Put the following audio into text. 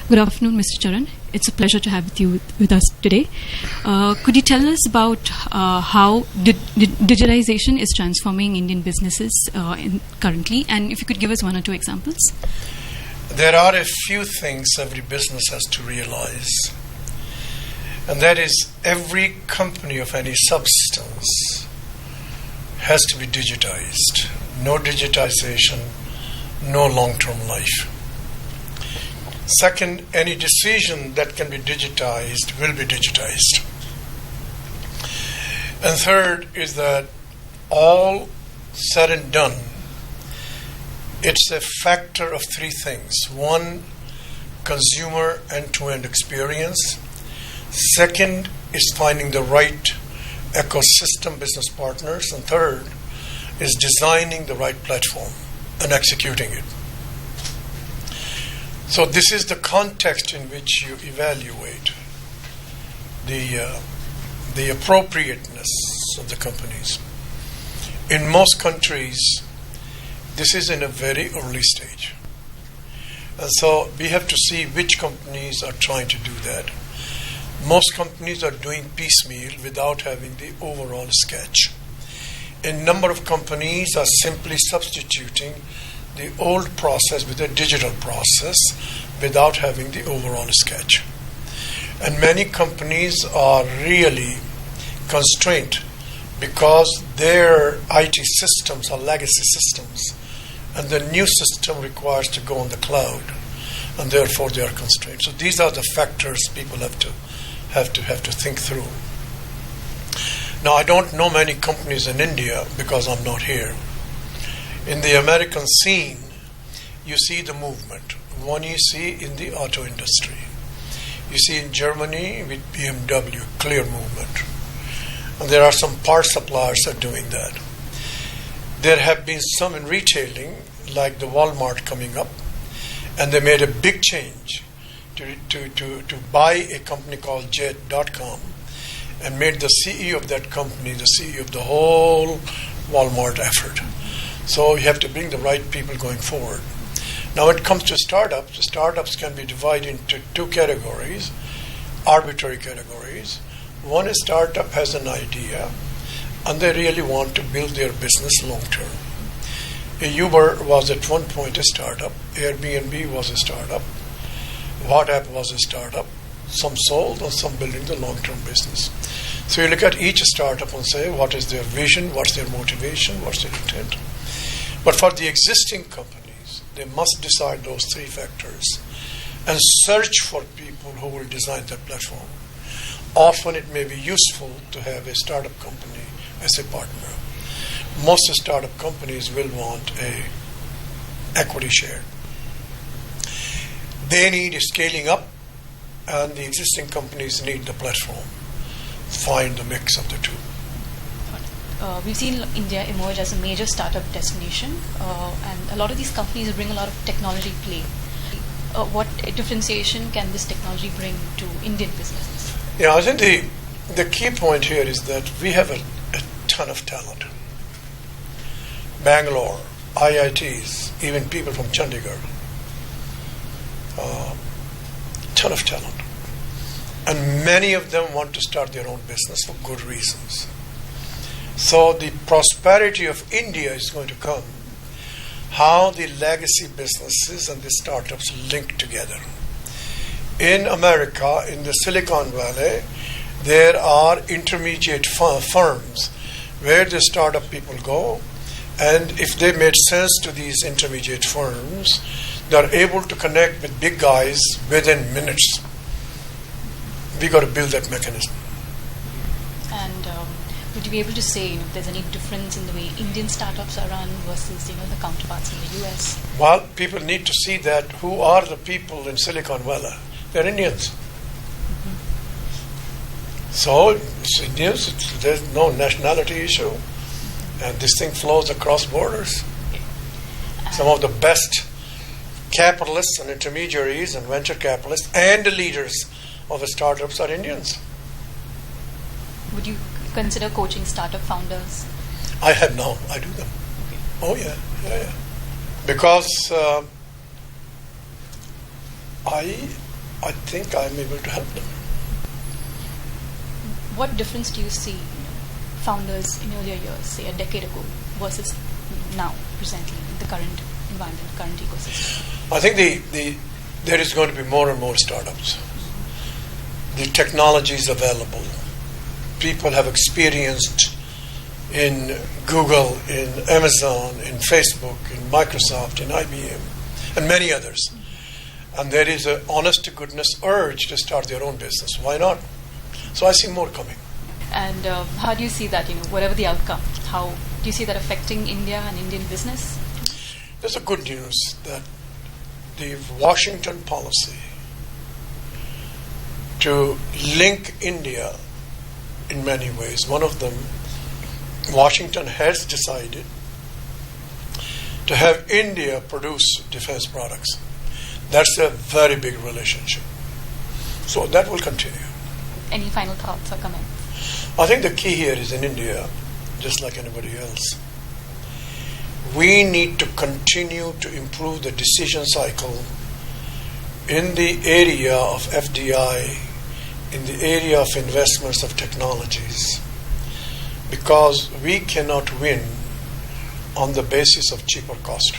Good afternoon, Mr. Charan. It's a pleasure to have you with us today. Could you tell us about how digitization is transforming Indian businesses currently, and if you could give us one or two examples? There are a few things every business has to realize, and that is every company of any substance has to be digitized. No digitization, no long-term life. Second, any decision that can be digitized will be digitized. And third is that all said and done, it's a factor of three things. One, consumer end-to-end experience. Second is finding the right ecosystem business partners. And third is designing the right platform and executing it. So this is the context in which you evaluate the appropriateness of the companies. In most countries, this is in a very early stage. And so we have to see which companies are trying to do that. Most companies are doing piecemeal without having the overall sketch. A number of companies are simply substituting the old process with a digital process without having the overall sketch. And many companies are really constrained because their IT systems are legacy systems, and the new system requires to go on the cloud, and therefore they are constrained. So these are the factors people have to think through. Now, I don't know many companies in India because I'm not here. In the American scene, you see the movement. One you see in the auto industry. You see in Germany with BMW, clear movement. And there are some part suppliers that are doing that. There have been some in retailing, like the Walmart coming up, and they made a big change to buy a company called Jet.com and made the CEO of that company the CEO of the whole Walmart effort. So you have to bring the right people going forward. Now, when it comes to startups can be divided into two categories, arbitrary categories. One is startup has an idea, and they really want to build their business long term. Uber was at one point a startup. Airbnb was a startup. WhatsApp was a startup. Some sold and some building the long-term business. So you look at each startup and say, what is their vision, what's their motivation, what's their intent. But for the existing companies, they must decide those three factors and search for people who will design that platform. Often it may be useful to have a startup company as a partner. Most startup companies will want a equity share. They need a scaling up, and the existing companies need the platform. Find the mix of the two. We've seen India emerge as a major startup destination, and a lot of these companies bring a lot of technology play. What differentiation can this technology bring to Indian businesses? Yeah, I think the key point here is that we have a ton of talent. Bangalore, IITs, even people from Chandigarh, ton of talent. And many of them want to start their own business for good reasons. So the prosperity of India is going to come how the legacy businesses and the startups link together. In America, in the Silicon Valley, there are intermediate firms where the startup people go, and if they made sense to these intermediate firms, they are able to connect with big guys within minutes. We got to build that mechanism. And would you be able to say if there's any difference in the way Indian startups are run versus the counterparts in the US? Well, people need to see that who are the people in Silicon Valley. They're Indians. Mm-hmm. So it's Indians. There's no nationality issue, and this thing flows across borders. Okay. Some of the best capitalists and intermediaries and venture capitalists and the leaders of the startups are Indians. Would you consider coaching startup founders? I have now. I do them. Okay. Oh yeah. Because I think I'm able to help them. What difference do you see founders in earlier years, say a decade ago, versus now, presently, in the current environment, current ecosystem? I think there is going to be more and more startups. The technology is available. People have experienced in Google, in Amazon, in Facebook, in Microsoft, in IBM, and many others. And there is an honest-to-goodness urge to start their own business. Why not? So I see more coming. And how do you see that, whatever the outcome, how do you see that affecting India and Indian business? There's a good news that the Washington policy to link India in many ways. One of them, Washington has decided to have India produce defense products. That's a very big relationship. So that will continue. Any final thoughts or comments? I think the key here is in India, just like anybody else, we need to continue to improve the decision cycle in the area of FDI, in the area of investments of technologies, because we cannot win on the basis of cheaper cost.